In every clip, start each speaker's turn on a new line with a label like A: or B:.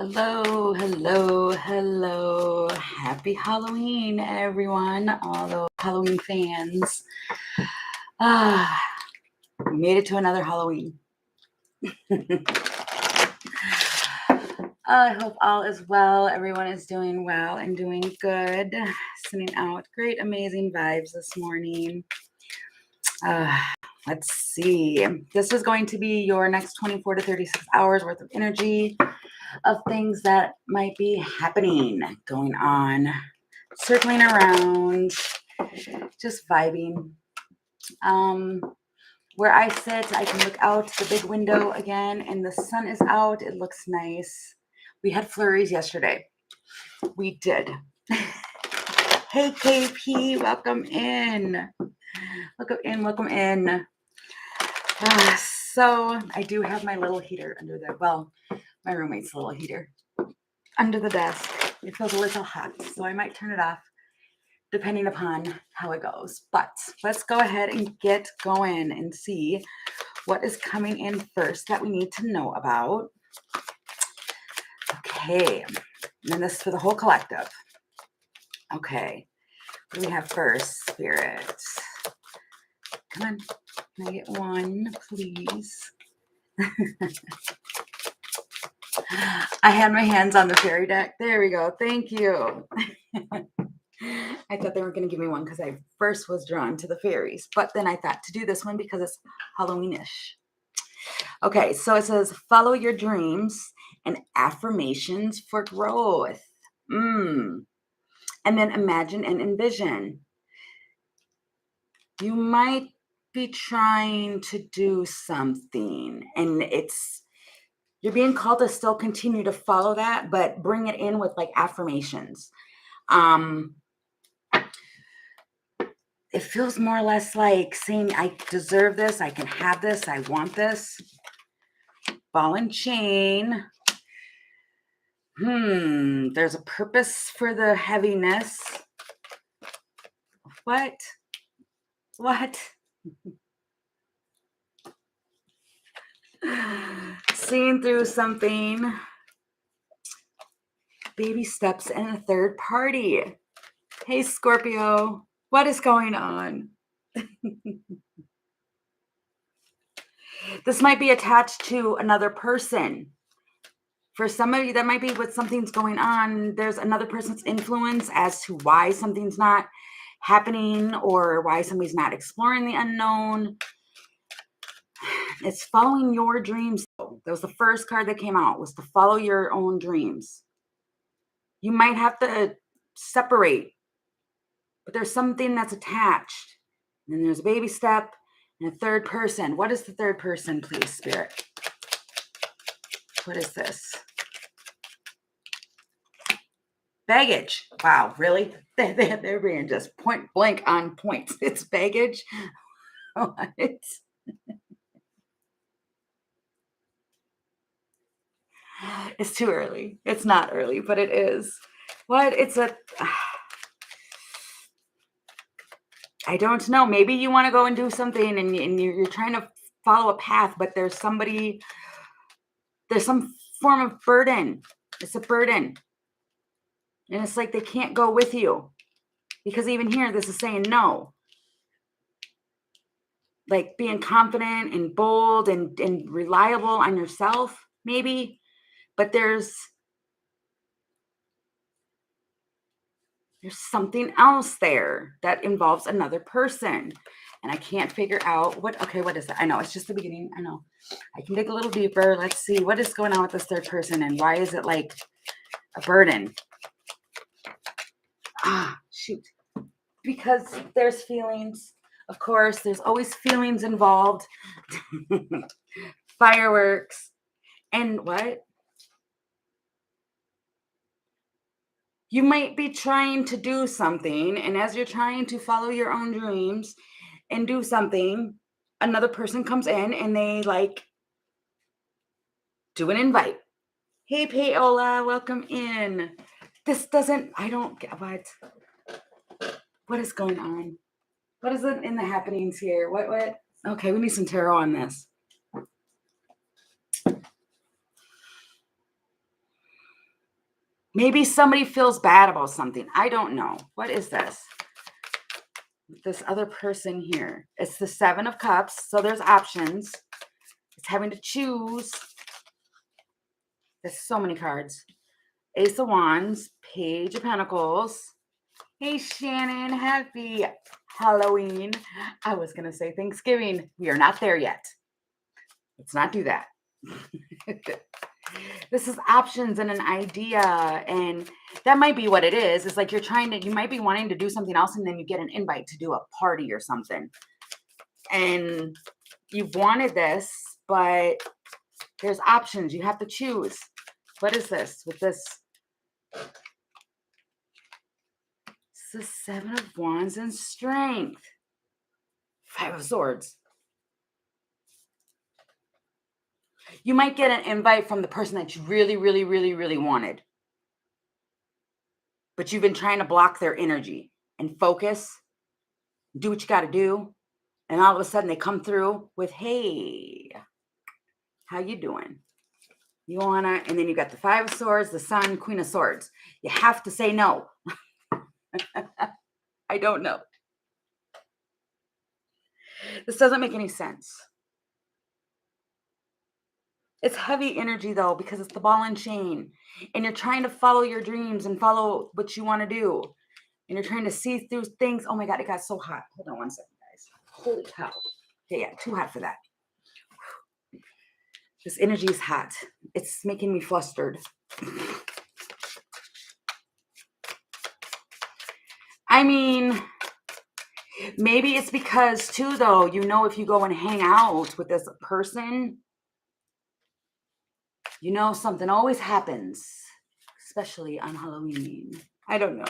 A: Hello, hello, hello. Happy Halloween, everyone, all those Halloween fans. Ah, we made it to another Halloween. I hope all is well. Everyone is doing well and doing good. Sending out great, amazing vibes this morning. Let's see. This is going to be your next 24 to 36 hours worth of energy of things that might be happening, going on, circling around, just vibing. Where I sit, I can look out the big window again, and the sun is out. It looks nice. We had flurries yesterday. We did. Hey, KP, welcome in. Welcome in, welcome in. So I do have my little heater under there. Well, my roommate's little heater under the desk. It feels a little hot, so I might turn it off depending upon how it goes. But let's go ahead and get going and see what is coming in first that we need to know about. Okay, and this is for the whole collective. Okay, what do we have first, Spirit? Come on, can I get one, please? I had my hands on the fairy deck. There we go. Thank you. I thought they were going to give me one because I first was drawn to the fairies, but then I thought to do this one because it's Halloweenish. Okay, so it says, follow your dreams and affirmations for growth. And then imagine and envision. You might be trying to do something, and you're being called to still continue to follow that, but bring it in with like affirmations. It feels more or less like saying, I deserve this, I can have this, I want this. Ball and chain. There's a purpose for the heaviness. What? Seeing through something. Baby steps and a third party. Hey, Scorpio, what is going on? This might be attached to another person. For some of you, that might be what something's going on. There's another person's influence as to why something's not happening or why somebody's not exploring the unknown. It's following your dreams. That was the first card that came out, was to follow your own dreams. You might have to separate, but there's something that's attached. And then there's a baby step and a third person. What is the third person, please, Spirit? What is this? Baggage. Wow, really? They're being just point blank on point. It's baggage. What? It's too early. It's not early, but it is. What? I don't know. Maybe you want to go and do something and you're trying to follow a path, but there's some form of burden. It's a burden. And it's like they can't go with you. Because even here, this is saying no. Like being confident and bold and reliable on yourself, maybe. But there's something else there that involves another person. And I can't figure out what is that? I know, it's just the beginning. I know. I can dig a little deeper. Let's see what is going on with this third person and why is it like a burden? Shoot. Because there's feelings. Of course, there's always feelings involved. Fireworks. And what? You might be trying to do something, and as you're trying to follow your own dreams and do something, another person comes in and they like do an invite. Hey, Paola, welcome in. I don't get what is going on? What is it in the happenings here? What? Okay, we need some tarot on this. Maybe somebody feels bad about something. I don't know. What is this? This other person here. It's the Seven of Cups. So there's options. It's having to choose. There's so many cards. Ace of Wands, Page of Pentacles. Hey, Shannon, happy Halloween. I was going to say Thanksgiving. We are not there yet. Let's not do that. This is options and an idea, and that might be what it is. It's like you might be wanting to do something else, and then you get an invite to do a party or something. And you've wanted this, but there's options. You have to choose. What is this with this? It's the Seven of Wands and Strength. Five of Swords. You might get an invite from the person that you really, really, really, really wanted. But you've been trying to block their energy and focus. Do what you got to do. And all of a sudden they come through with, hey, how you doing? You want to, and then you got the Five of Swords, the Sun, Queen of Swords. You have to say no. I don't know. This doesn't make any sense. It's heavy energy, though, because it's the ball and chain. And you're trying to follow your dreams and follow what you want to do. And you're trying to see through things. Oh, my God, it got so hot. Hold on one second, guys. Holy cow. Okay, yeah, too hot for that. This energy is hot. It's making me flustered. I mean, maybe it's because, too, though, if you go and hang out with this person, something always happens, especially on Halloween. I don't know.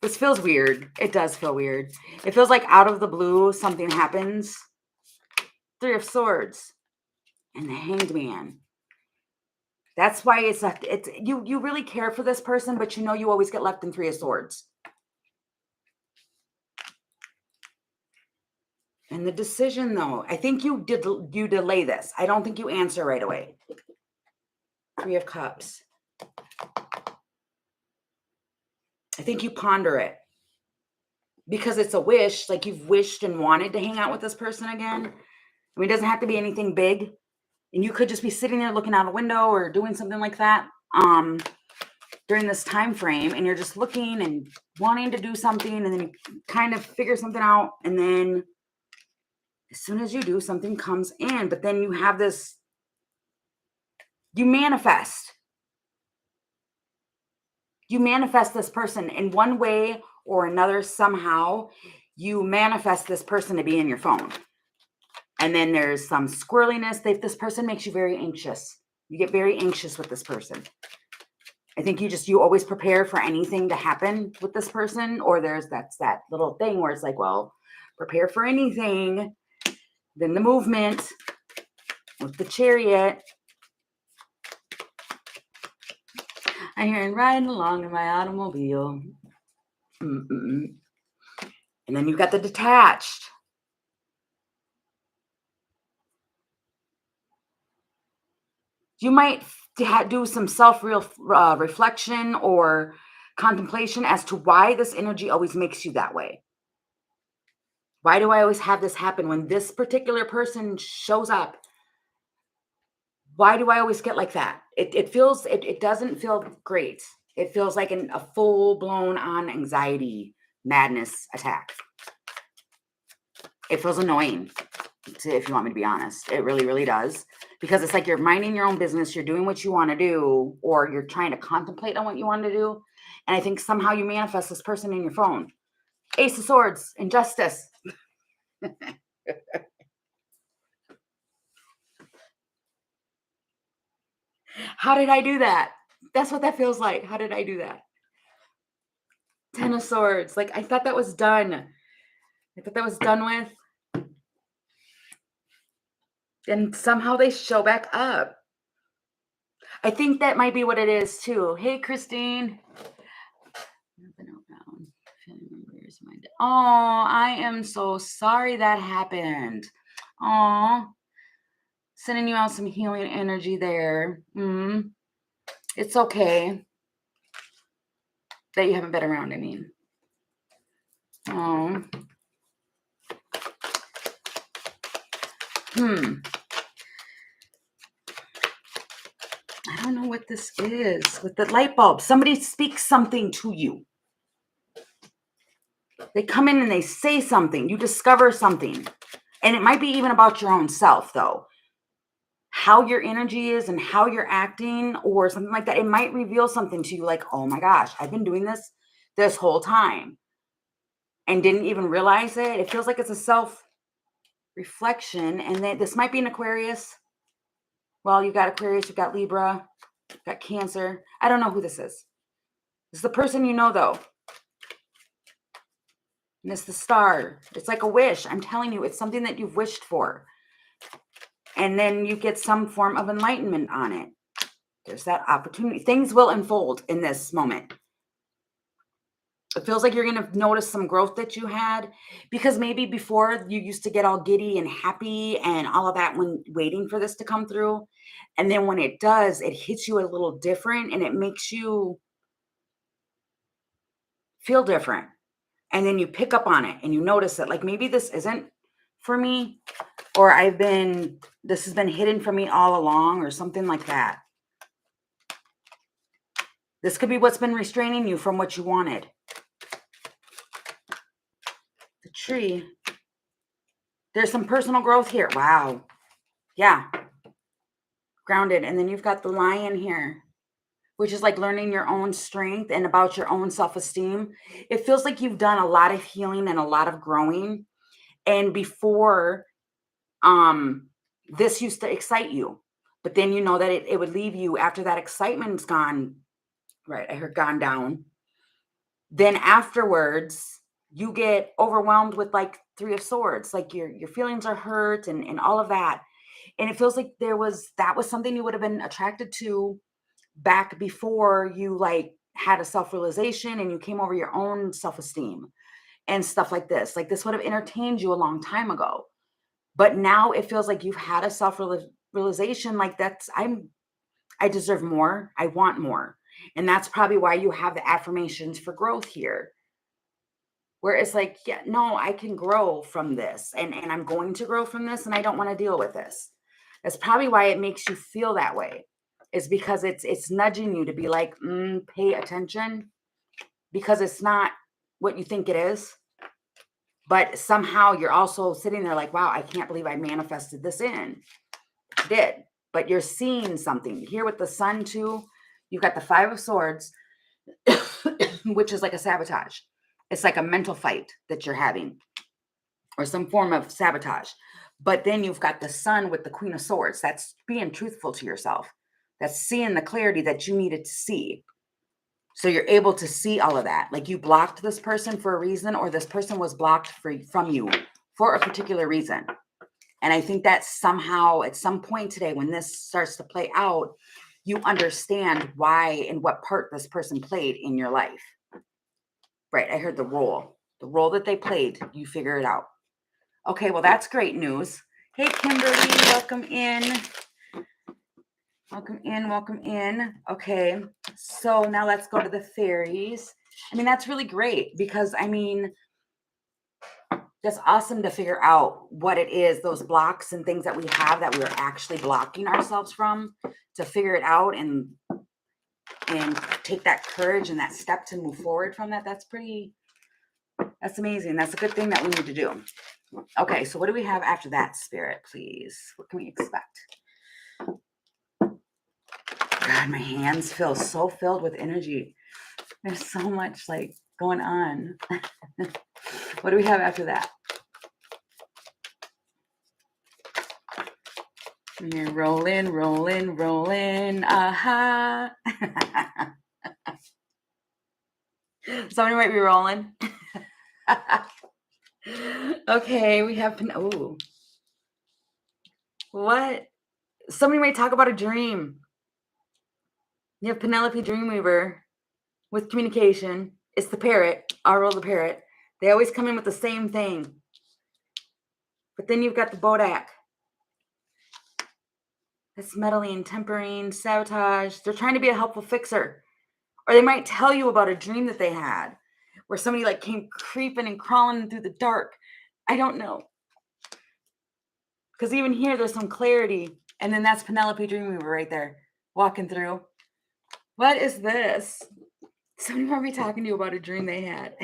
A: This feels weird. It does feel weird. It feels like out of the blue, something happens. Three of Swords and the Hanged Man. That's why it's you really care for this person, but you always get left in Three of Swords. And the decision, though, I think you delay this. I don't think you answer right away. Three of Cups. I think you ponder it. Because it's a wish, like you've wished and wanted to hang out with this person again. I mean, it doesn't have to be anything big. And you could just be sitting there looking out a window or doing something like that during this time frame. And you're just looking and wanting to do something. And then you kind of figure something out. And then as soon as you do, something comes in. But then you have this, you manifest. You manifest this person in one way or another. Somehow you manifest this person to be in your phone. And then there's some squirreliness. This person makes you very anxious. You get very anxious with this person. I think you always prepare for anything to happen with this person. Or that's that little thing where it's like, well, prepare for anything. Then the movement with the Chariot. I'm hearing riding along in my automobile. And then you've got the Detached. You might do some self-reflection or contemplation as to why this energy always makes you that way. Why do I always have this happen when this particular person shows up? Why do I always get like that? It doesn't feel great. It feels like a full-blown on anxiety, madness attack. It feels annoying, if you want me to be honest. It really, really does. Because it's like you're minding your own business, you're doing what you want to do, or you're trying to contemplate on what you want to do. And I think somehow you manifest this person in your phone. Ace of Swords, Injustice. How did I do that? That's what that feels like. How did I do that? Ten of Swords. Like, I thought that was done. I thought that was done with. And somehow they show back up. I think that might be what it is, too. Hey, Christine. Oh, I am so sorry that happened. Oh, sending you out some healing energy there. It's okay. that you haven't been around, I mean. Oh. I don't know what this is with the light bulb. Somebody speaks something to you. They come in and they say something. You discover something. And it might be even about your own self, though. How your energy is and how you're acting or something like that. It might reveal something to you like, oh my gosh, I've been doing this whole time and didn't even realize it. It feels like it's a self-reflection. And then this might be an Aquarius. Well, you've got Aquarius, you've got Libra, you've got Cancer. I don't know who this is. This is the person you know, though. And it's the star. It's like a wish. I'm telling you, it's something that you've wished for. And then you get some form of enlightenment on it. There's that opportunity. Things will unfold in this moment. It feels like you're going to notice some growth that you had because maybe before you used to get all giddy and happy and all of that when waiting for this to come through. And then when it does, it hits you a little different and it makes you feel different. And then you pick up on it and you notice that like maybe this isn't for me or this has been hidden from me all along or something like that. This could be what's been restraining you from what you wanted. The tree. There's some personal growth here. Wow. Yeah. Grounded. And then you've got the lion here, which is like learning your own strength and about your own self-esteem. It feels like you've done a lot of healing and a lot of growing. And before, this used to excite you. But then you know that it would leave you after that excitement's gone. Right. I heard gone down. Then afterwards, you get overwhelmed with like 3 of Swords, like your feelings are hurt and all of that. And it feels like that was something you would have been attracted to back before you like had a self-realization and you came over your own self-esteem and stuff like this. Like this would have entertained you a long time ago. But now it feels like you've had a self-realization like I deserve more. I want more. And that's probably why you have the affirmations for growth here. Where it's like, yeah, no, I can grow from this and I'm going to grow from this and I don't want to deal with this. That's probably why it makes you feel that way. Is because it's nudging you to be like, pay attention because it's not what you think it is. But somehow you're also sitting there like, wow, I can't believe I manifested this in. You did. But you're seeing something. Here with the sun too, you've got the 5 of Swords, which is like a sabotage. It's like a mental fight that you're having or some form of sabotage. But then you've got the sun with the Queen of Swords. That's being truthful to yourself. That's seeing the clarity that you needed to see. So you're able to see all of that. Like you blocked this person for a reason or this person was blocked from you for a particular reason. And I think that somehow at some point today, when this starts to play out, you understand why and what part this person played in your life. Right. I heard the role that they played. You figure it out. Okay. Well, that's great news. Hey, Kimberly, welcome in. Welcome in. Welcome in. Okay. So now let's go to the fairies. I mean, that's really great because I mean, that's awesome to figure out what it is, those blocks and things that we have that we are actually blocking ourselves from, to figure it out and take that courage and that step to move forward from that. That's amazing. That's a good thing that we need to do. Okay, so what do we have after that, Spirit, please? What can we expect? God, my hands feel so filled with energy. There's so much like going on. What do we have after that? You're rolling, rolling, rolling. Aha. Somebody might be rolling. Okay, we have oh. What? Somebody might talk about a dream. You have Penelope Dreamweaver with communication. It's the parrot. I'll roll the parrot. They always come in with the same thing. But then you've got the Bodak. That's meddling, tempering, sabotage. They're trying to be a helpful fixer. Or they might tell you about a dream that they had where somebody like came creeping and crawling through the dark. I don't know. Because even here, there's some clarity. And then that's Penelope Dreamweaver right there, walking through. What is this? Somebody might be talking to you about a dream they had.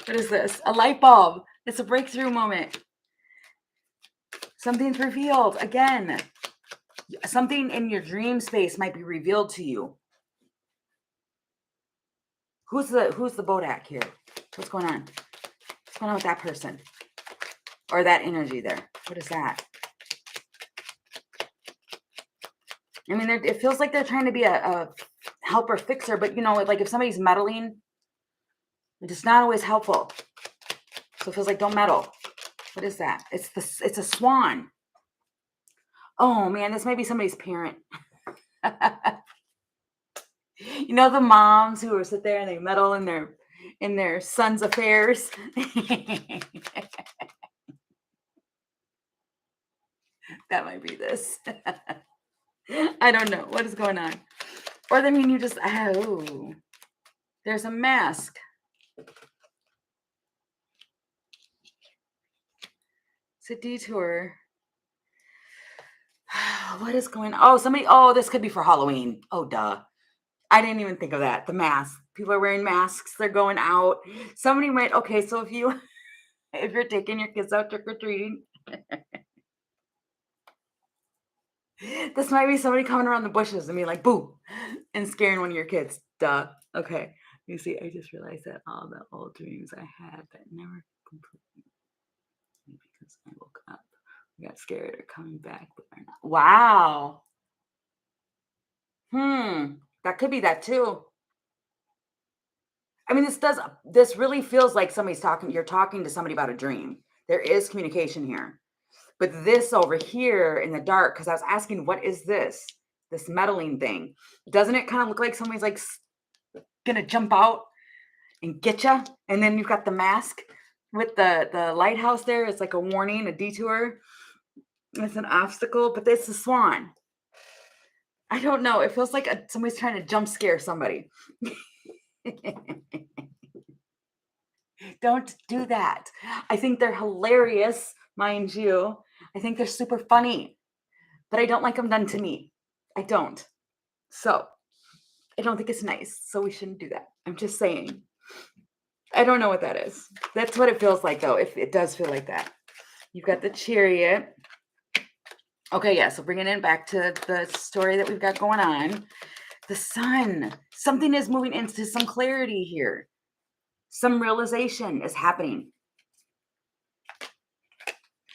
A: What is this? A light bulb. It's a breakthrough moment. Something's revealed. Again, something in your dream space might be revealed to you. Who's the Bodak here? What's going on? What's going on with that person? Or that energy there? What is that? I mean, it feels like they're trying to be a helper fixer, but you know, like if somebody's meddling, it's not always helpful. So it feels like don't meddle. What is that? It's a swan. Oh man, this might be somebody's parent. You know the moms who sit there and they meddle in their sons' affairs. That might be this. I don't know what is going on. Or I mean, you just there's a mask. It's a detour. What is going on? Oh, somebody. Oh, this could be for Halloween. Oh, duh. I didn't even think of that. The mask. People are wearing masks. They're going out. Somebody might. Okay, so if you're taking your kids out trick or treating, this might be somebody coming around the bushes and being like, "Boo," and scaring one of your kids. Duh. Okay. You see, I just realized that all the old dreams I had that never completely because I woke up, I got scared are coming back, but are not. Wow. That could be that too. I mean, this really feels like you're talking to somebody about a dream. There is communication here. But this over here in the dark, because I was asking, what is this? This meddling thing. Doesn't it kind of look like somebody's like gonna jump out and get you? And then you've got the mask with the lighthouse there. It's like a warning, a detour. It's an obstacle, but it's a swan. I don't know. It feels like somebody's trying to jump scare somebody. Don't do that. I think they're hilarious, mind you. I think they're super funny, but I don't like them done to me. I don't. So I don't think it's nice. So we shouldn't do that. I'm just saying. I don't know what that is. That's what it feels like, though. If it does feel like that. You've got the chariot. Okay, yeah. So bringing it back to the story that we've got going on. The sun. Something is moving into some clarity here. Some realization is happening.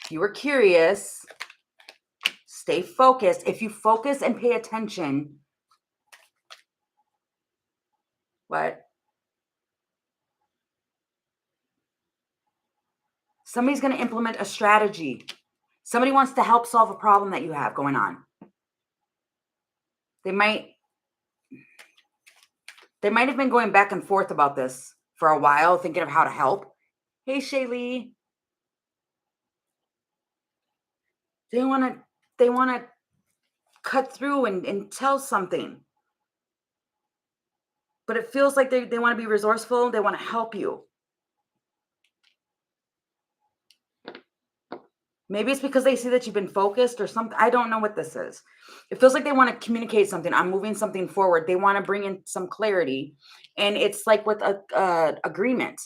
A: If you were curious, stay focused. If you focus and pay attention, what? Somebody's going to implement a strategy. Somebody wants to help solve a problem that you have going on. They might have been going back and forth about this for a while, thinking of how to help. Hey, Shaylee. They want to cut through and tell something. But it feels like they want to be resourceful. They want to help you. Maybe it's because they see that you've been focused or something. I don't know what this is. It feels like they want to communicate something. I'm moving something forward. They want to bring in some clarity. And it's like with a agreement.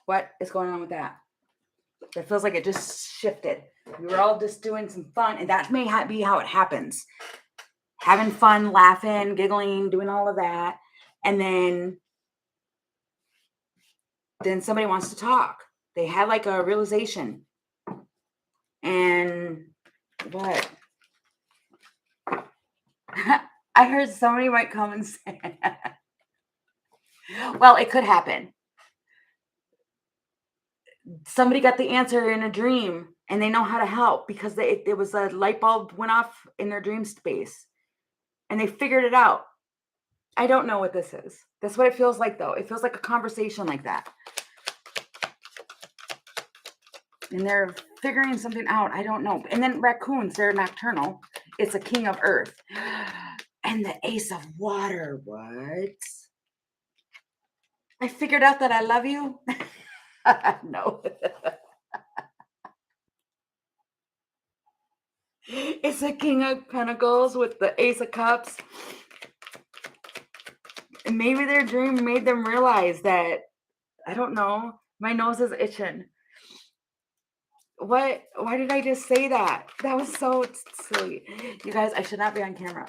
A: What is going on with that? It feels like it just shifted. We were all just doing some fun. And that may be how it happens. Having fun, laughing, giggling, doing all of that. And then somebody wants to talk. They had like a realization. And what? I heard somebody might come and say, well, it could happen. Somebody got the answer in a dream and they know how to help because it was a light bulb went off in their dream space and they figured it out. I don't know what this is. That's what it feels like, though. It feels like a conversation like that. And they're figuring something out. I don't know. And then raccoons, they're nocturnal. It's a king of earth. And the ace of water. What? I figured out that I love you. No. It's a king of pentacles with the ace of cups. And maybe their dream made them realize that, I don't know, my nose is itching. What? Why did I just say that? That was so silly. You guys, I should not be on camera.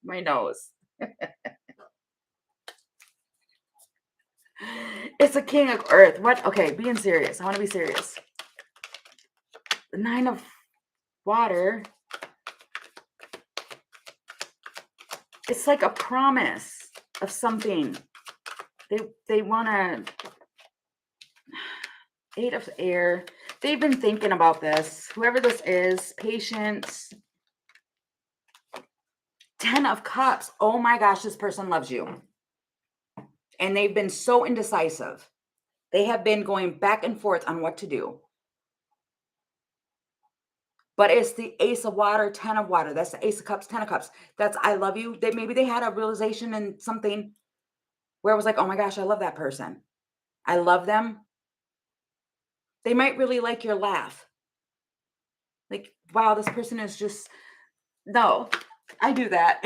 A: My nose. It's a king of earth. What? Okay, being serious. I want to be serious. The 9 of water. It's like a promise of something. They want to. 8 of air. They've been thinking about this. Whoever this is, patience. 10 of cups. Oh my gosh, this person loves you. And they've been so indecisive. They have been going back and forth on what to do. But it's the ace of water, 10 of water. That's the ace of cups, 10 of cups. That's I love you. Maybe they had a realization in something where it was like, oh my gosh, I love that person. I love them. They might really like your laugh. Like, wow, this person is just, no, I do that.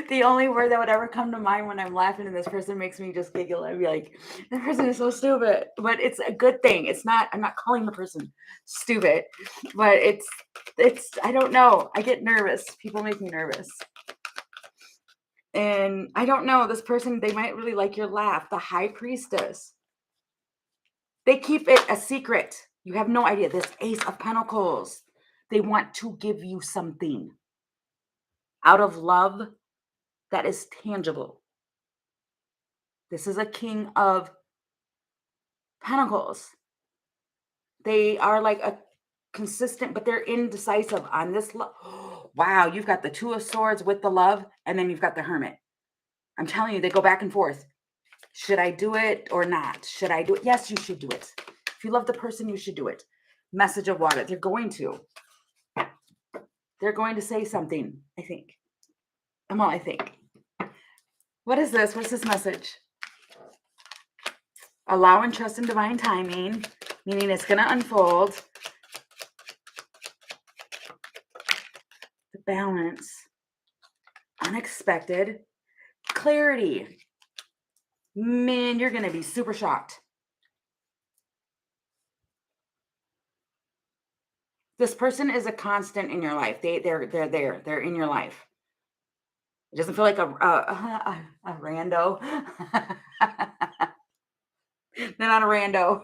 A: The only word that would ever come to mind when I'm laughing and this person makes me just giggle, I'd be like, that person is so stupid. But it's a good thing. It's not, I'm not calling the person stupid, but it's, I don't know. I get nervous. People make me nervous. And I don't know, this person, they might really like your laugh. The high priestess. They keep it a secret. You have no idea. This ace of pentacles. They want to give you something out of love that is tangible. This is a king of pentacles. They are like a consistent, but they're indecisive on this love. Wow, you've got the 2 of swords with the love, and then you've got the hermit. I'm telling you, they go back and forth. Should I do it or not? Should I do it? Yes, you should do it. If you love the person, you should do it. Message of water. They're going to. They're going to say something, I think. Well, I think. What is this? What's this message? Allow and trust in divine timing, meaning it's going to unfold. The balance. Unexpected. Clarity. Man, you're going to be super shocked. This person is a constant in your life. They're there. They're in your life. It doesn't feel like a rando. They're not a rando.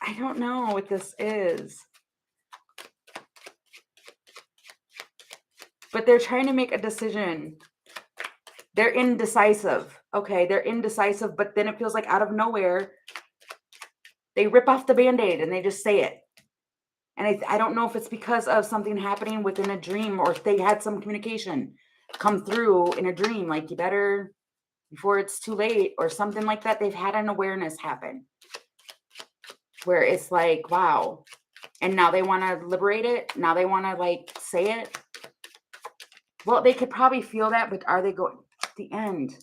A: I don't know what this is. But they're trying to make a decision. They're indecisive. Okay, they're indecisive, but then it feels like out of nowhere, they rip off the Band-Aid and they just say it. And I don't know if it's because of something happening within a dream or if they had some communication come through in a dream, like you better, before it's too late or something like that. They've had an awareness happen where it's like, wow. And now they want to liberate it. Now they want to like say it. Well, they could probably feel that, but are they going at the end?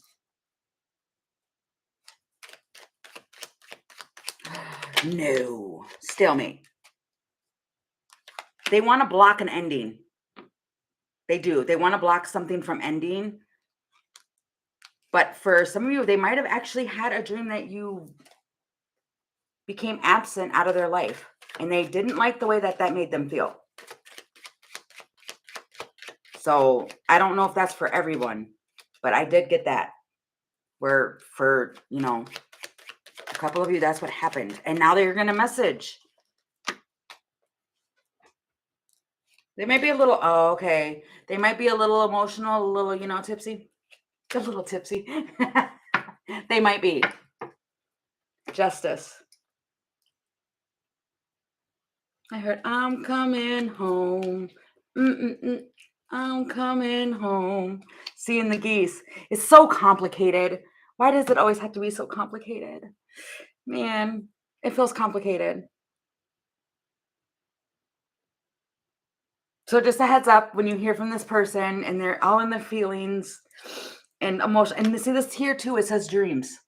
A: No. Stalemate. They want to block an ending. They do. They want to block something from ending. But for some of you, they might have actually had a dream that you became absent out of their life. And they didn't like the way that that made them feel. So I don't know if that's for everyone. But I did get that. Where for, you know, a couple of you, that's what happened. And now they're going to message. They might be a little, oh, okay. They might be a little emotional, a little, you know, tipsy. A little tipsy. They might be. Justice. I heard, I'm coming home. I'm coming home. Seeing the geese. It's so complicated. Why does it always have to be so complicated? Man, it feels complicated. So just a heads up when you hear from this person and they're all in their feelings and emotion. And see this here too, it says dreams.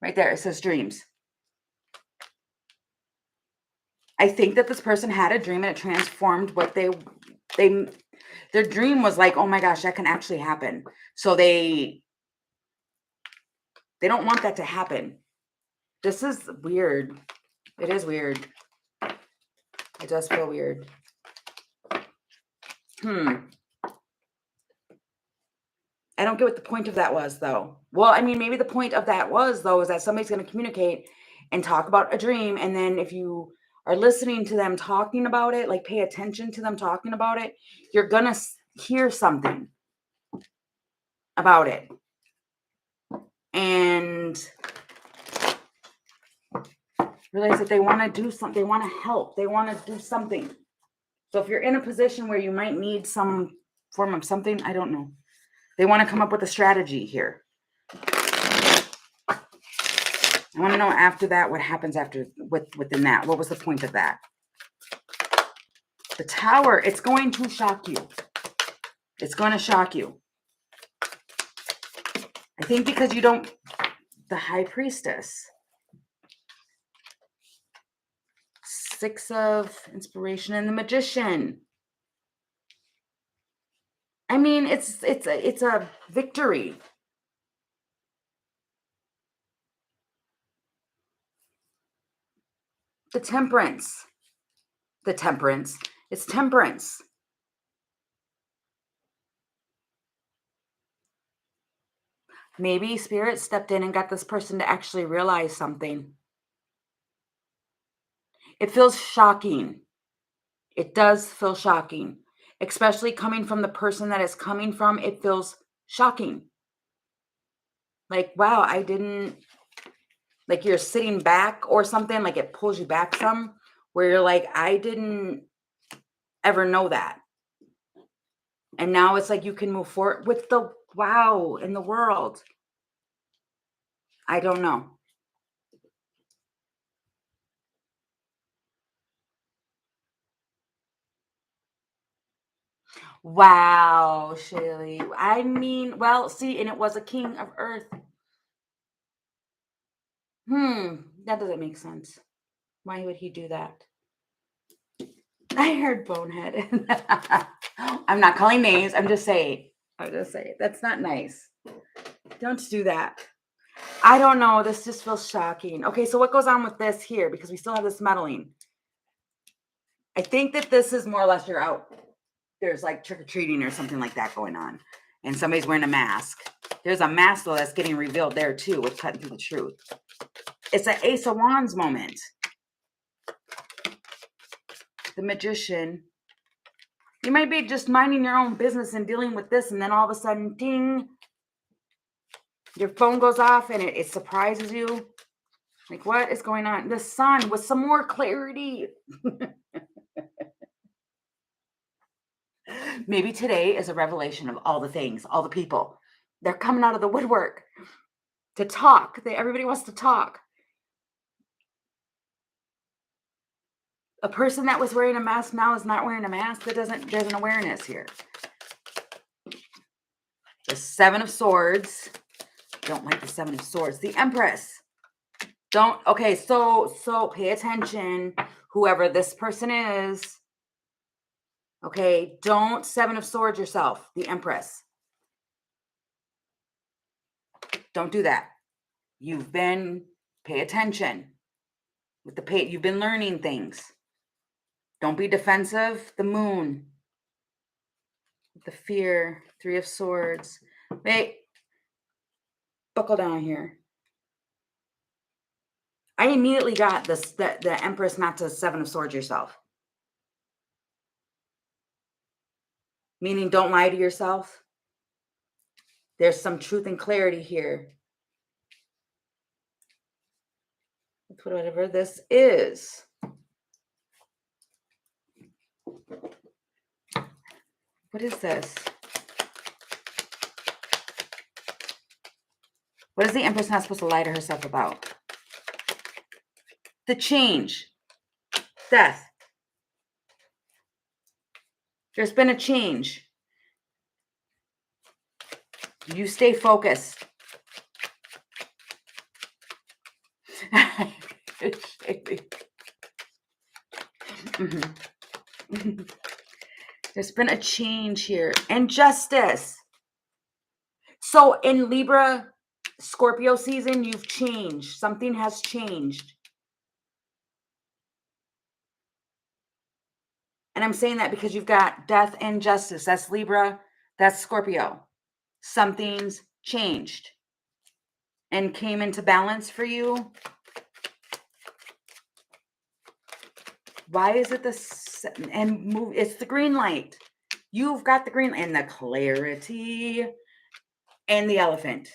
A: Right there, it says dreams. I think that this person had a dream and it transformed what they their dream was like, oh my gosh, that can actually happen. So they don't want that to happen. This is weird. It is weird. It does feel weird. I don't get what the point of that was, though. Well, I mean, maybe the point of that was, though, is that somebody's going to communicate and talk about a dream. And then if you are listening to them talking about it, like pay attention to them talking about it, you're going to hear something about it. And realize that they want to do something. They want to help. They want to do something. So if you're in a position where you might need some form of something, I don't know. They want to come up with a strategy here. I want to know after that what happens after within that. What was the point of that? The Tower, it's going to shock you. It's going to shock you. I think because you don't, the High Priestess. 6 of Inspiration and the Magician. I mean, it's a victory. The Temperance. The Temperance. It's Temperance. Maybe Spirit stepped in and got this person to actually realize something. It feels shocking. It does feel shocking, especially coming from the person that it's coming from. It feels shocking. Like, wow, I didn't, like you're sitting back or something, like it pulls you back some, where you're like, I didn't ever know that. And now it's like you can move forward with the wow in the world. I don't know. Wow, Shaylee. I mean, well, see, and it was a king of earth. That doesn't make sense. Why would he do that? I heard bonehead. I'm not calling names. I'm just saying. That's not nice. Don't do that. I don't know. This just feels shocking. Okay, so what goes on with this here? Because we still have this meddling. I think that this is more or less you're out. There's like trick-or-treating or something like that going on. And somebody's wearing a mask. There's a mask, though, that's getting revealed there, too, with cutting through the truth. It's an Ace of Wands moment. The Magician. You might be just minding your own business and dealing with this, and then all of a sudden, ding, your phone goes off and it surprises you. Like, what is going on? The Sun with some more clarity. Maybe today is a revelation of all the things, all the people. They're coming out of the woodwork to talk. Everybody wants to talk. A person that was wearing a mask now is not wearing a mask. There's an awareness here. The 7 of Swords. Don't like the 7 of Swords. The Empress. Okay, so pay attention, whoever this person is. Okay, don't 7 of Swords yourself, the Empress. Don't do that. Pay attention. You've been learning things. Don't be defensive. The Moon. The Fear, 3 of Swords. Wait, buckle down here. I immediately got the Empress, not to 7 of Swords yourself. Meaning don't lie to yourself. There's some truth and clarity here. Whatever this is. What is this? What is the Empress not supposed to lie to herself about? The change. Death. There's been a change. You stay focused. There's been a change here. And justice. So in Libra, Scorpio season, you've changed. Something has changed. And I'm saying that because you've got death and justice. That's Libra. That's Scorpio. Something's changed and came into balance for you. Why is it and move? It's the green light. You've got the green and the clarity and the elephant.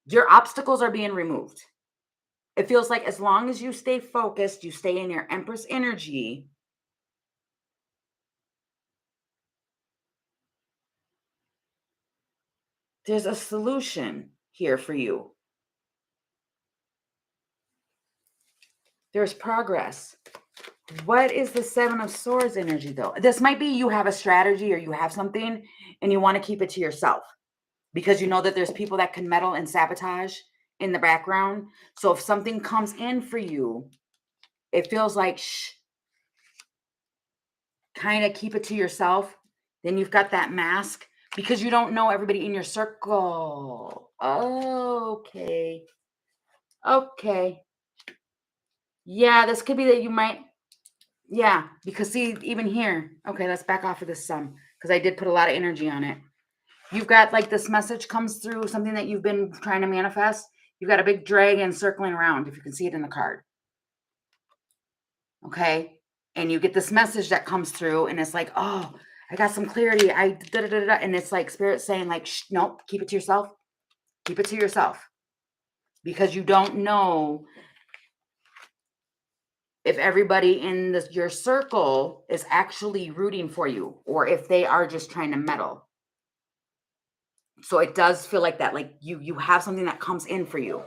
A: Your obstacles are being removed. It feels like as long as you stay focused, you stay in your Empress energy, there's a solution here for you. There's progress. What is the Seven of Swords energy, though? This might be you have a strategy or you have something and you want to keep it to yourself because you know that there's people that can meddle and sabotage in the background. So if something comes in for you, it feels like, kind of keep it to yourself. Then you've got that mask because you don't know everybody in your circle. Okay. Yeah, this could be that you might. Yeah, because see, even here. Okay, let's back off of this some because I did put a lot of energy on it. You've got like this message comes through, something that you've been trying to manifest. You've got a big dragon circling around, if you can see it in the card. Okay. And you get this message that comes through and it's like, oh, I got some clarity. And it's like spirit saying like, nope, keep it to yourself. Keep it to yourself. Because you don't know if everybody in your circle is actually rooting for you or if they are just trying to meddle. So it does feel like that. Like you have something that comes in for you.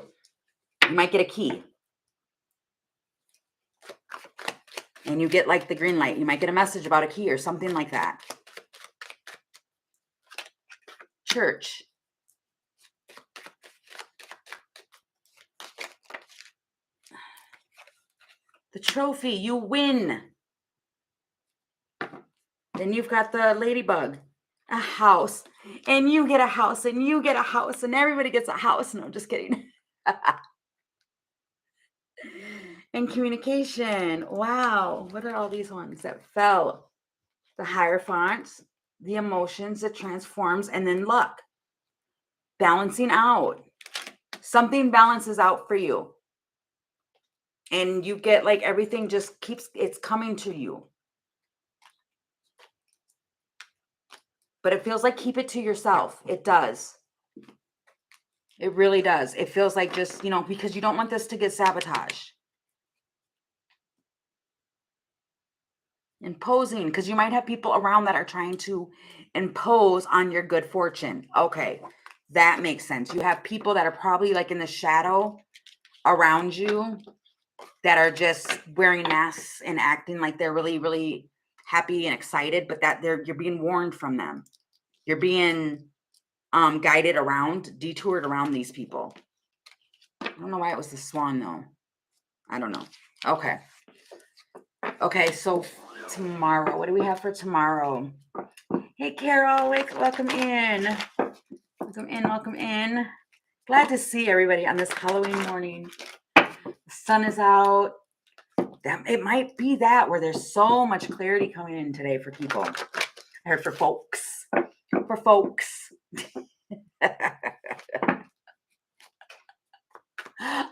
A: You might get a key. And you get like the green light. You might get a message about a key or something like that. Church. The trophy. You win. Then you've got the ladybug. A house. And you get a house. And you get a house. And everybody gets a house. No, just kidding. And communication. Wow. What are all these ones that fell? The Hierophant, the emotions, that transforms, and then luck. Balancing out. Something balances out for you. And you get like everything just keeps, it's coming to you. But it feels like keep it to yourself. It does. It really does. It feels like just, because you don't want this to get sabotaged. Imposing, because you might have people around that are trying to impose on your good fortune. Okay, that makes sense. You have people that are probably like in the shadow around you that are just wearing masks and acting like they're really, really happy and excited, but that you're being warned from them. You're being guided around, detoured around these people. I don't know why it was the swan though. I don't know. Okay, so tomorrow, what do we have for tomorrow? Hey, Carol, welcome in. Welcome in. Glad to see everybody on this Halloween morning. The sun is out. It might be that where there's so much clarity coming in today for people. I heard for folks. I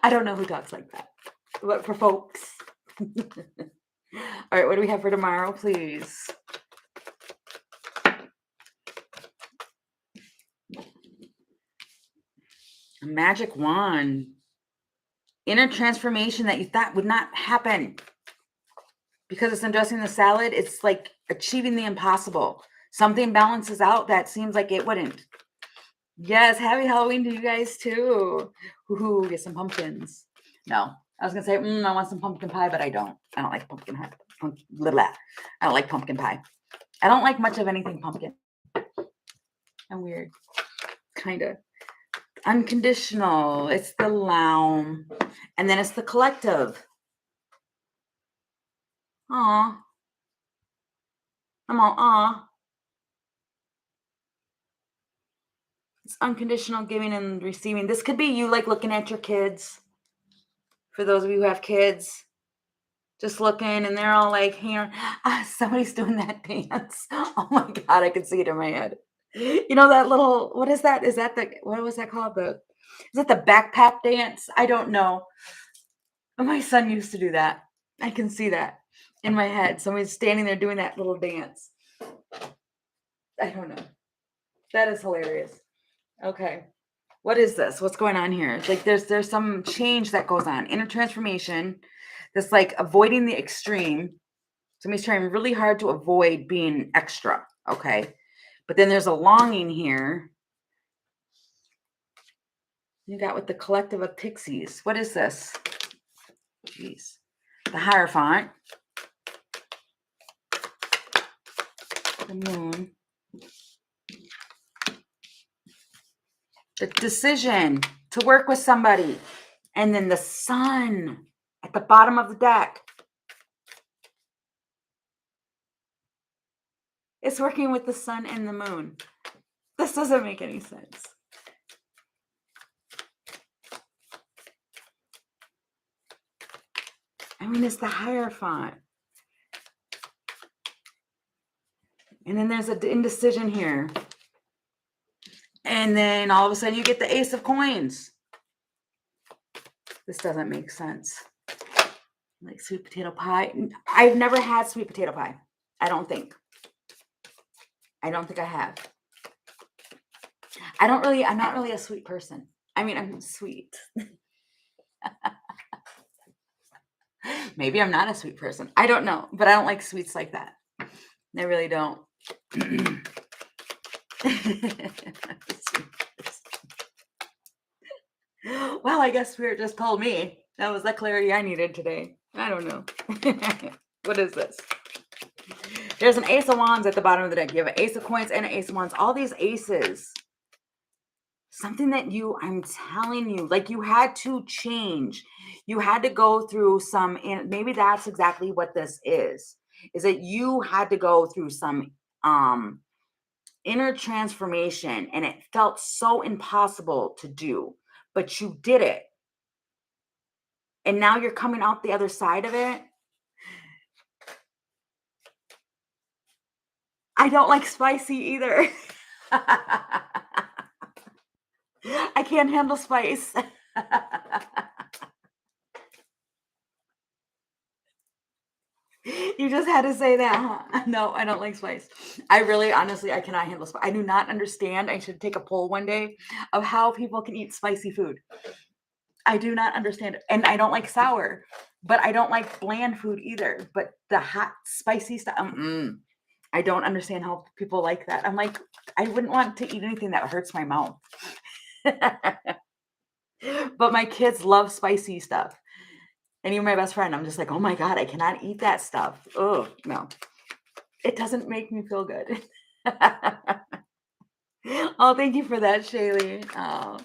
A: don't know who talks like that, but for folks. All right, what do we have for tomorrow, please? A magic wand. Inner transformation that you thought would not happen. Because it's undressing the salad, it's like achieving the impossible. Something balances out that seems like it wouldn't. Yes, happy Halloween to you guys too. Ooh, get some pumpkins. No, I was gonna say, I want some pumpkin pie, but I don't. I don't like pumpkin pie. I don't like pumpkin pie. I don't like much of anything pumpkin. I'm weird. Kind of. Unconditional. It's the Loum. And then it's the Collective. Aw. I'm all aw. It's unconditional giving and receiving. This could be you like looking at your kids. For those of you who have kids, just looking and they're all like, here, somebody's doing that dance. Oh my God, I can see it in my head. You know that little, what is that? Is that what was that called? Is it the backpack dance? I don't know. My son used to do that. I can see that in my head. Somebody's standing there doing that little dance. I don't know. That is hilarious. Okay. What is this? What's going on here? Like there's some change that goes on. Inner transformation. That's like avoiding the extreme. Somebody's trying really hard to avoid being extra. Okay. But then there's a longing here. You got with the collective of pixies. What is this? Jeez. The Hierophant. The Moon. The decision to work with somebody. And then the Sun at the bottom of the deck. It's working with the Sun and the Moon. This doesn't make any sense. I mean, it's the Hierophant. And then there's an indecision here. And then all of a sudden you get the Ace of Coins. This doesn't make sense. Like sweet potato pie. I've never had sweet potato pie. I don't think I have. I'm not really a sweet person. I mean, I'm sweet. Maybe I'm not a sweet person. I don't know, but I don't like sweets like that. I really don't. Well, I guess Spirit just told me. That was the clarity I needed today. I don't know. What is this? There's an Ace of Wands at the bottom of the deck. You have an Ace of Coins and an Ace of Wands. All these aces. Something that I'm telling you, like you had to change. You had to go through some, and maybe that's exactly what this is that you had to go through some inner transformation, and it felt so impossible to do, but you did it. And now you're coming out the other side of it. I don't like spicy either. I can't handle spice. You just had to say that, huh? No, I don't like spice. I really, honestly, I cannot handle spice. I do not understand. I should take a poll one day of how people can eat spicy food. I do not understand it. And I don't like sour, but I don't like bland food either. But the hot, spicy stuff, I don't understand how people like that. I'm like, I wouldn't want to eat anything that hurts my mouth. But my kids love spicy stuff. And you're my best friend. I'm just like, oh my God, I cannot eat that stuff. Oh, no. It doesn't make me feel good. Oh, thank you for that, Shaylee. Oh,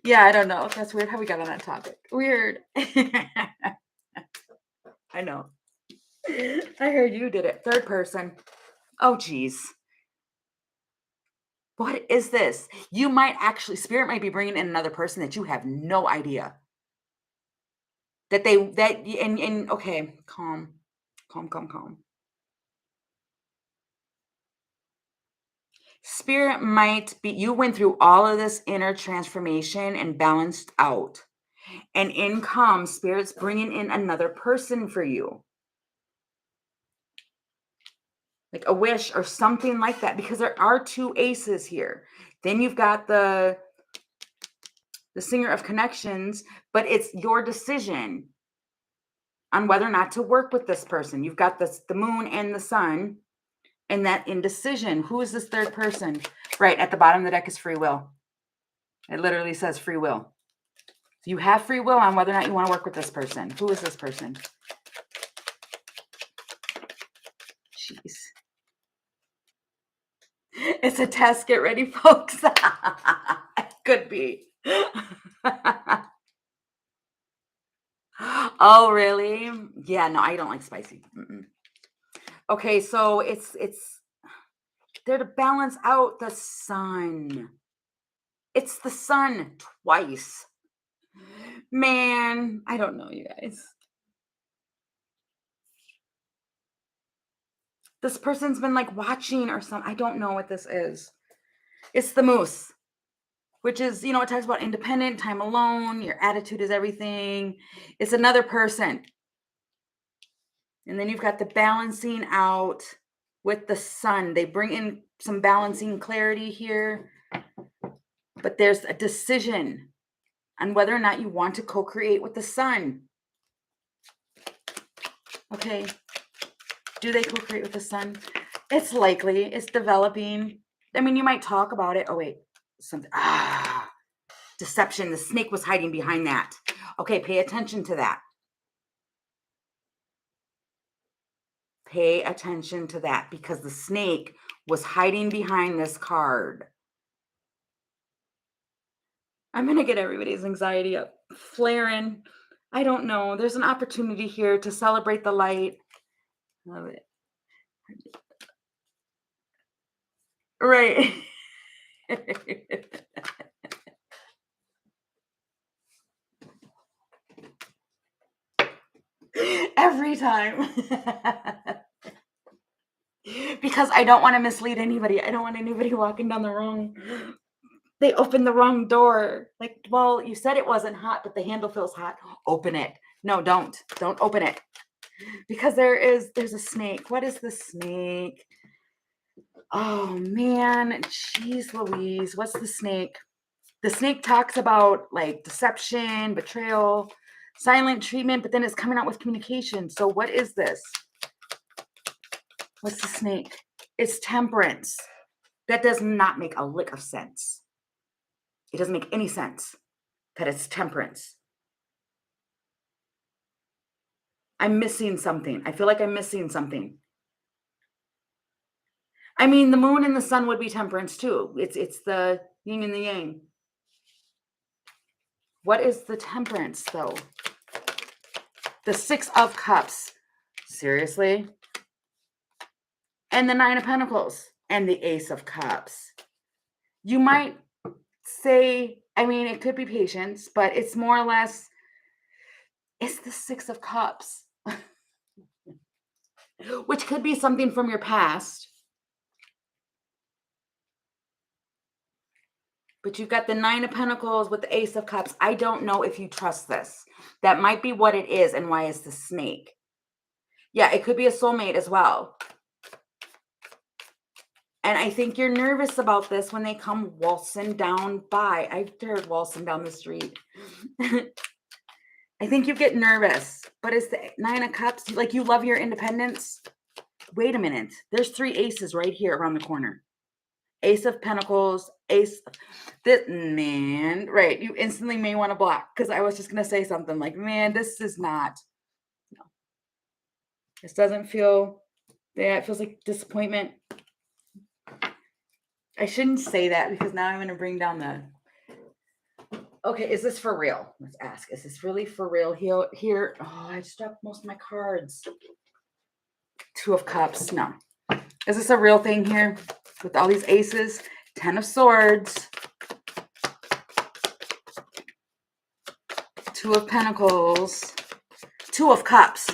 A: yeah, I don't know. That's weird how we got on that topic. Weird. I know. I heard you did it. Third person. Oh, geez. What is this? You might actually, Spirit might be bringing in another person that you have no idea. Okay, calm. Spirit might be, you went through all of this inner transformation and balanced out. And in comes Spirit's bringing in another person for you. Like a wish or something like that, because there are two aces here. Then you've got the Singer of Connections, but it's your decision on whether or not to work with this person. You've got the Moon and the Sun. And that indecision. Who is this third person? Right, at the bottom of the deck is free will. It literally says free will. You have free will on whether or not you want to work with this person. Who is this person? Jeez. It's a test. Get ready, folks. Could be. Oh, really? Yeah, no, I don't like spicy. Mm-mm. Okay, so it's there to balance out the sun. It's the sun twice. Man, I don't know, you guys. This person's been like watching or something. I don't know what this is. It's the moose, which is, it talks about independent, time alone, your attitude is everything. It's another person. And then you've got the balancing out with the sun. They bring in some balancing clarity here, but there's a decision on whether or not you want to co-create with the sun. Okay. Do they co-create with the sun? It's likely. It's developing. I mean, you might talk about it. Oh, wait. Something. Deception. The snake was hiding behind that. Okay, pay attention to that. Pay attention to that because the snake was hiding behind this card. I'm going to get everybody's anxiety up, flaring. I don't know. There's an opportunity here to celebrate the light. Love it. Right. Every time. Because I don't want to mislead anybody. I don't want anybody walking down the wrong. They opened the wrong door. Like, well, you said it wasn't hot, but the handle feels hot. Open it. No, don't. Don't open it. Because there's a snake. What is the snake? Oh man, jeez Louise. What's the snake? The snake talks about like deception, betrayal, silent treatment, but then it's coming out with communication. So what is this? What's the snake? It's temperance. That does not make a lick of sense. It doesn't make any sense that it's temperance. I'm missing something. I feel like I'm missing something. I mean, the moon and the sun would be temperance too. It's the yin and the yang. What is the temperance though? The 6 of Cups. Seriously? And the 9 of Pentacles and the Ace of Cups. You might say, I mean, it could be patience, but it's more or less, it's the 6 of Cups, which could be something from your past. But you've got the 9 of Pentacles with the Ace of Cups. I don't know if you trust this. That might be what it is and why it's the snake. Yeah, it could be a soulmate as well. And I think you're nervous about this when they come waltzing down by. I've heard waltzing down the street. I think you get nervous. But it's the 9 of Cups. Like you love your independence. Wait a minute. There's 3 aces right here around the corner. Ace of Pentacles, Ace. This man, right? You instantly may want to block because I was just gonna say something like, "Man, this is not. No, this doesn't feel. Yeah, it feels like disappointment." I shouldn't say that because now I'm gonna bring down the. Okay, is this for real? Let's ask. Is this really for real here? Oh, I just dropped most of my cards. 2 of Cups. No. Is this a real thing here with all these aces? 10 of Swords. 2 of Pentacles. 2 of Cups.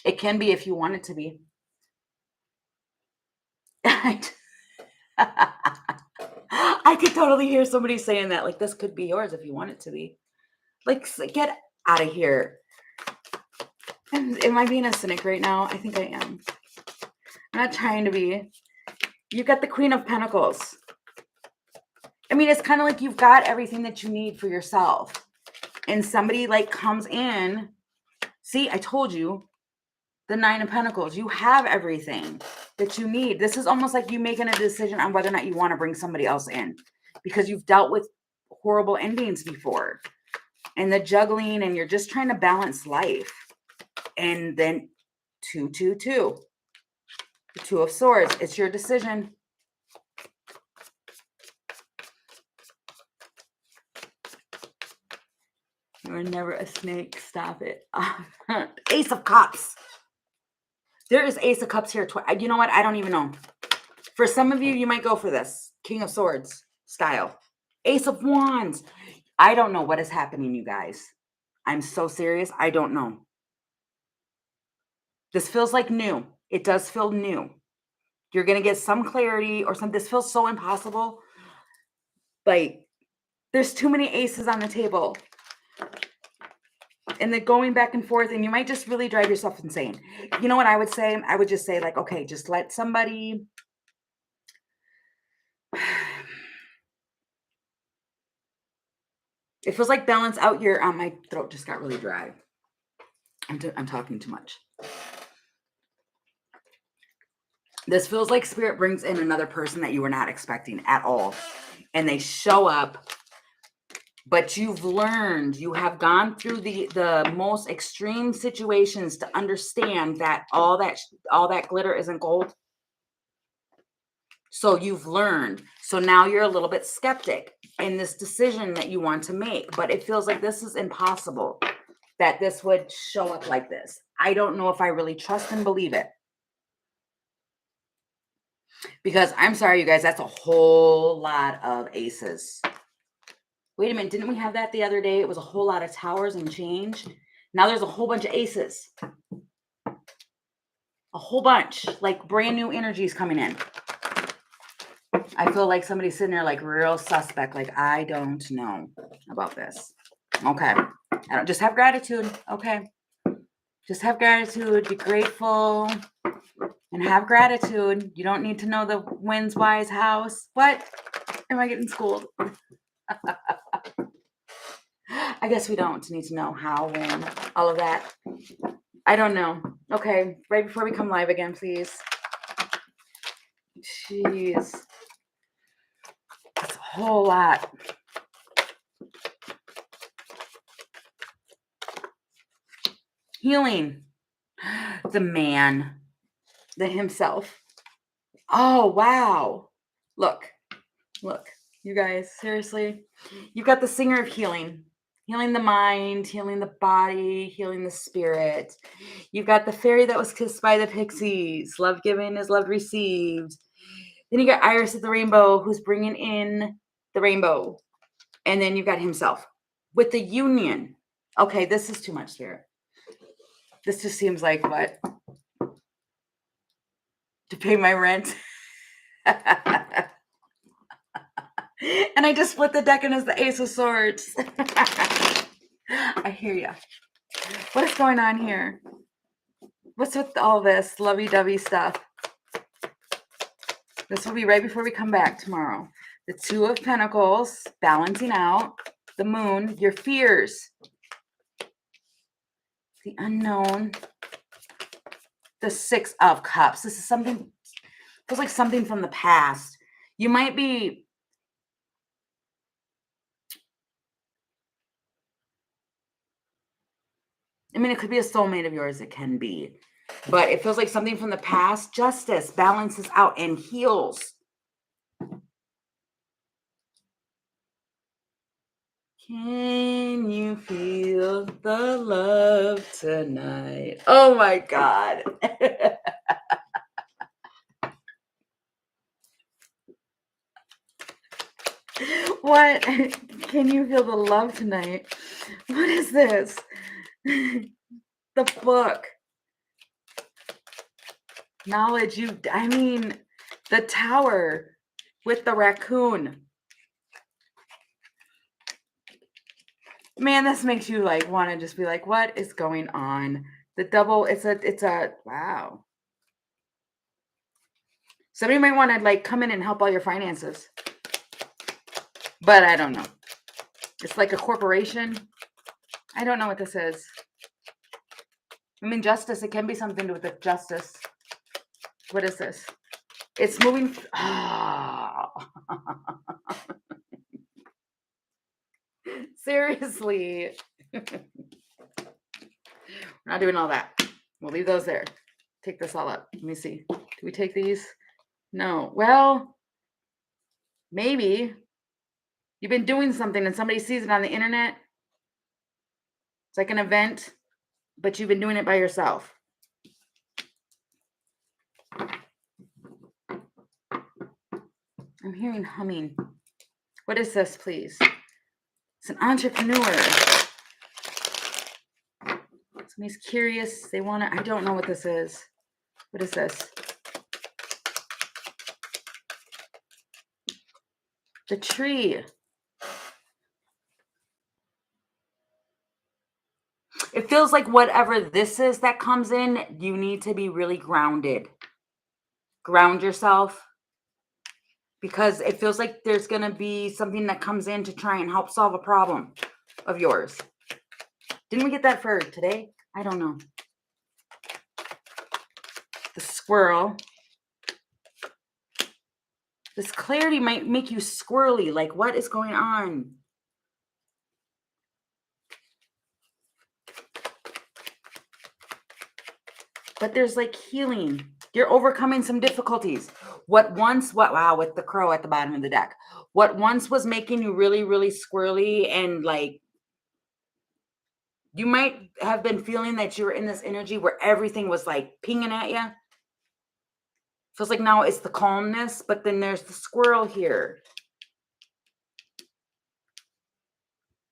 A: It can be if you want it to be. I could totally hear somebody saying that. Like, this could be yours if you want it to be. Like, get out of here. Am I being a cynic right now? I think I am. I'm not trying to be. You've got the Queen of Pentacles. I mean, it's kind of like you've got everything that you need for yourself. And somebody like comes in. See, I told you. The Nine of Pentacles. You have everything that you need. This is almost like you making a decision on whether or not you want to bring somebody else in because you've dealt with horrible endings before and the juggling, and you're just trying to balance life. And then 222, the Two of Swords. It's your decision. You're never a snake. Stop it. Ace of Cups. There is Ace of Cups here. You know what? I don't even know. For some of you, you might go for this. King of Swords style. Ace of Wands. I don't know what is happening, you guys. I'm so serious. I don't know. This feels like new. It does feel new. You're going to get some clarity or something. This feels so impossible. Like, there's too many aces on the table. And they're going back and forth, and you might just really drive yourself insane. You know what I would say? I would just say, like, okay, just let somebody... It feels like balance out your... my throat just got really dry. I'm talking too much. This feels like Spirit brings in another person that you were not expecting at all. And they show up, but you've learned, you have gone through the most extreme situations to understand that all that glitter isn't gold. So you've learned. So now you're a little bit skeptic in this decision that you want to make, but it feels like this is impossible that this would show up like this. I don't know if I really trust and believe it. Because I'm sorry, you guys, that's a whole lot of aces. Wait a minute, didn't we have that the other day? It was a whole lot of towers and change. Now there's a whole bunch of aces. A whole bunch, like brand new energies coming in. I feel like somebody's sitting there like real suspect, like, I don't know about this. Okay. I don't, just have gratitude. Okay. Just have gratitude. Be grateful. And have gratitude. You don't need to know the when's, why's, hows. What? Am I getting schooled? I guess we don't need to know how, when, all of that. I don't know. Okay. Right before we come live again, please. Jeez. That's a whole lot. Healing. The man. The himself. Oh, wow. Look. You guys, seriously. You've got the singer of healing. Healing the mind, healing the body, healing the spirit. You've got the fairy that was kissed by the pixies. Love given is love received. Then you got Iris of the Rainbow, who's bringing in the rainbow. And then you've got himself with the union. Okay, this is too much, Spirit. This just seems like what? To pay my rent. And I just split the deck and it's the Ace of Swords. I hear you. What is going on here? What's with all this lovey-dovey stuff? This will be right before we come back tomorrow. The Two of Pentacles, balancing out. The Moon, your fears. The unknown. The Six of Cups. This is something, feels like something from the past. You might be... I mean, it could be a soulmate of yours. It can be. But it feels like something from the past. Justice balances out and heals. Can you feel the love tonight? Oh, my God. What? Can you feel the love tonight? What is this? The book. Knowledge. I mean, the tower with the raccoon. Man, this makes you like want to just be like, what is going on? The double, it's a, wow. Somebody might want to like come in and help all your finances. But I don't know. It's like a corporation. I don't know what this is. I mean, justice, it can be something to do with the justice. What is this? It's moving. Oh. Seriously. We're not doing all that. We'll leave those there. Take this all up. Let me see. Do we take these? No. Well, maybe. You've been doing something and somebody sees it on the internet. It's like an event, but you've been doing it by yourself. I'm hearing humming. What is this, please? It's an entrepreneur. Somebody's curious. They want to, I don't know what this is. What is this? The tree. It feels like whatever this is that comes in, you need to be really grounded. Ground yourself. Because it feels like there's going to be something that comes in to try and help solve a problem of yours. Didn't we get that for today? I don't know. The squirrel. This clarity might make you squirrely. Like, what is going on? But there's like healing. You're overcoming some difficulties. Wow, with the crow at the bottom of the deck. What once was making you really, really squirrely and like, you might have been feeling that you were in this energy where everything was like pinging at you. Feels like now it's the calmness, but then there's the squirrel here.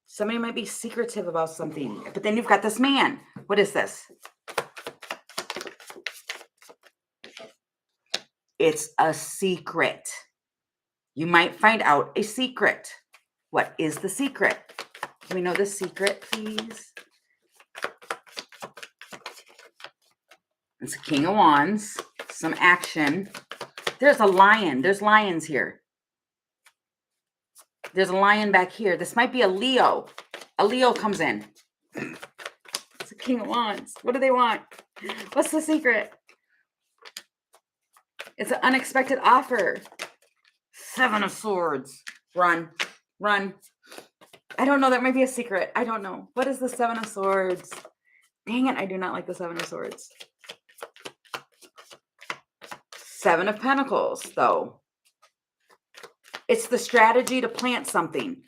A: Somebody might be secretive about something, but then you've got this man. What is this? It's a secret. You might find out a secret. What is the secret? Can we know the secret, please? It's a King of Wands. Some action. There's a lion. There's lions here. There's a lion back here. This might be a Leo. A Leo comes in. It's a King of Wands. What do they want? What's the secret? It's an unexpected offer. Seven of Swords. Run. Run. I don't know. That might be a secret. I don't know. What is the Seven of Swords? Dang it. I do not like the Seven of Swords. Seven of Pentacles, though. It's the strategy to plant something.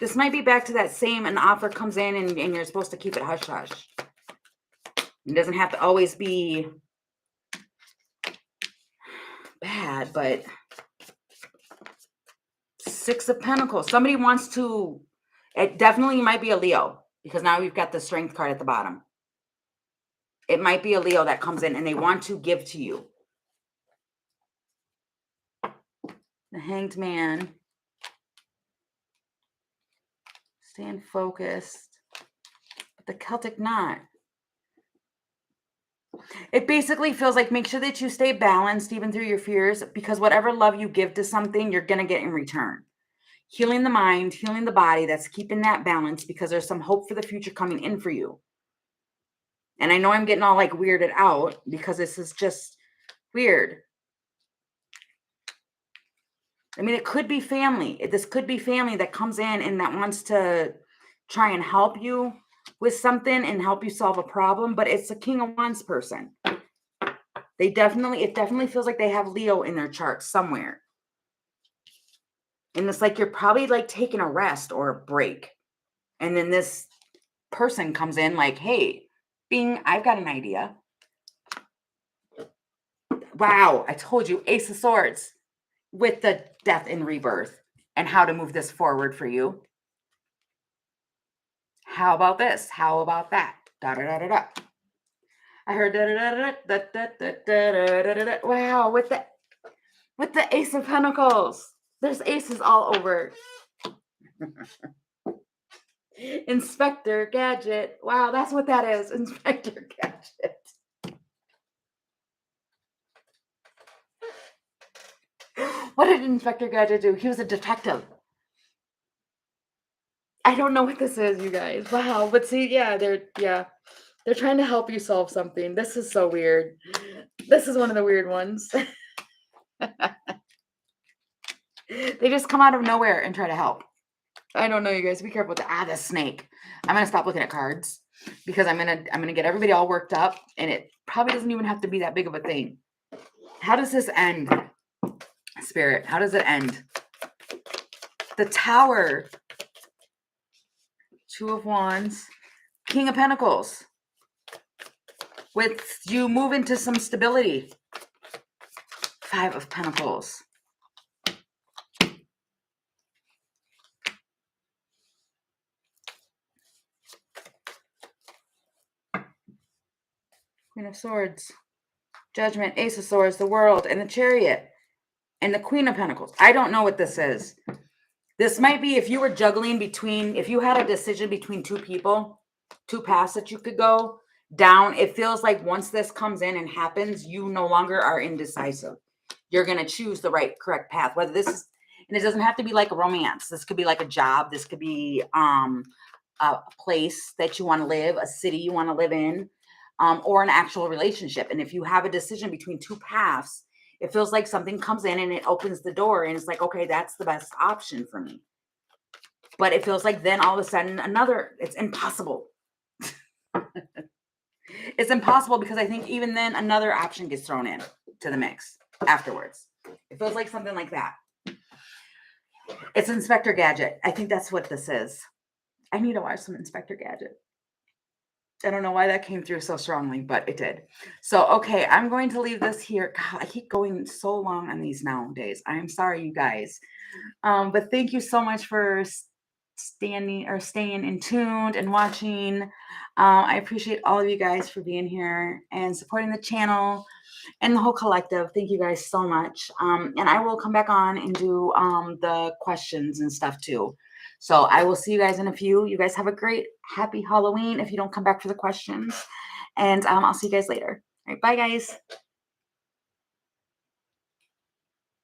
A: This might be back to that same, an offer comes in and you're supposed to keep it hush-hush. It doesn't have to always be bad, but Six of Pentacles. Somebody wants to, it definitely might be a Leo because now we've got the Strength card at the bottom. It might be a Leo that comes in and they want to give to you. The Hanged Man. Staying focused. But the Celtic Knot. It basically feels like make sure that you stay balanced even through your fears because whatever love you give to something, you're going to get in return. Healing the mind, healing the body, that's keeping that balance because there's some hope for the future coming in for you. And I know I'm getting all like weirded out because this is just weird. I mean, it could be family. This could be family that comes in and that wants to try and help you with something and help you solve a problem, but it's a King of Wands person. It definitely feels like they have Leo in their chart somewhere. And it's like you're probably like taking a rest or a break. And then this person comes in like, hey, bing, I've got an idea. Wow, I told you, Ace of Swords with the death and rebirth and how to move this forward for you. How about this? How about that? Da da da da da. I heard da da da da da da da da da da. Wow, with the Ace of Pentacles. There's aces all over. Inspector Gadget. Wow, that's what that is. Inspector Gadget. What did Inspector Gadget do? He was a detective. I don't know what this is, you guys. Wow. But see, yeah, they're trying to help you solve something. This is so weird. This is one of the weird ones. They just come out of nowhere and try to help. I don't know, you guys. Be careful with that. The snake. I'm gonna stop looking at cards because I'm gonna get everybody all worked up, and it probably doesn't even have to be that big of a thing. How does this end, Spirit? How does it end? The Tower. Two of Wands. King of Pentacles. With you move into some stability. Five of Pentacles. Queen of Swords. Judgment, Ace of Swords, the World, and the Chariot. And the Queen of Pentacles. I don't know what this is. This might be if you were juggling between, if you had a decision between two people, two paths that you could go down. It feels like once this comes in and happens, you no longer are indecisive. You're going to choose the right, correct path. Whether this is, and it doesn't have to be like a romance. This could be like a job. This could be a place that you want to live, a city you want to live in, or an actual relationship. And if you have a decision between two paths, it feels like something comes in and it opens the door and it's like, okay, that's the best option for me. But it feels like then all of a sudden it's impossible. It's impossible because I think even then another option gets thrown in to the mix afterwards. It feels like something like that. It's Inspector Gadget. I think that's what this is. I need to watch some Inspector Gadget. I don't know why that came through so strongly, but it did. So, okay, I'm going to leave this here. God, I keep going so long on these nowadays. I'm sorry, you guys. But thank you so much for staying in tuned and watching. I appreciate all of you guys for being here and supporting the channel and the whole collective. Thank you guys so much. And I will come back on and do the questions and stuff too. So I will see you guys in a few. You guys have a great, happy Halloween if you don't come back for the questions. And I'll see you guys later. All right, bye guys.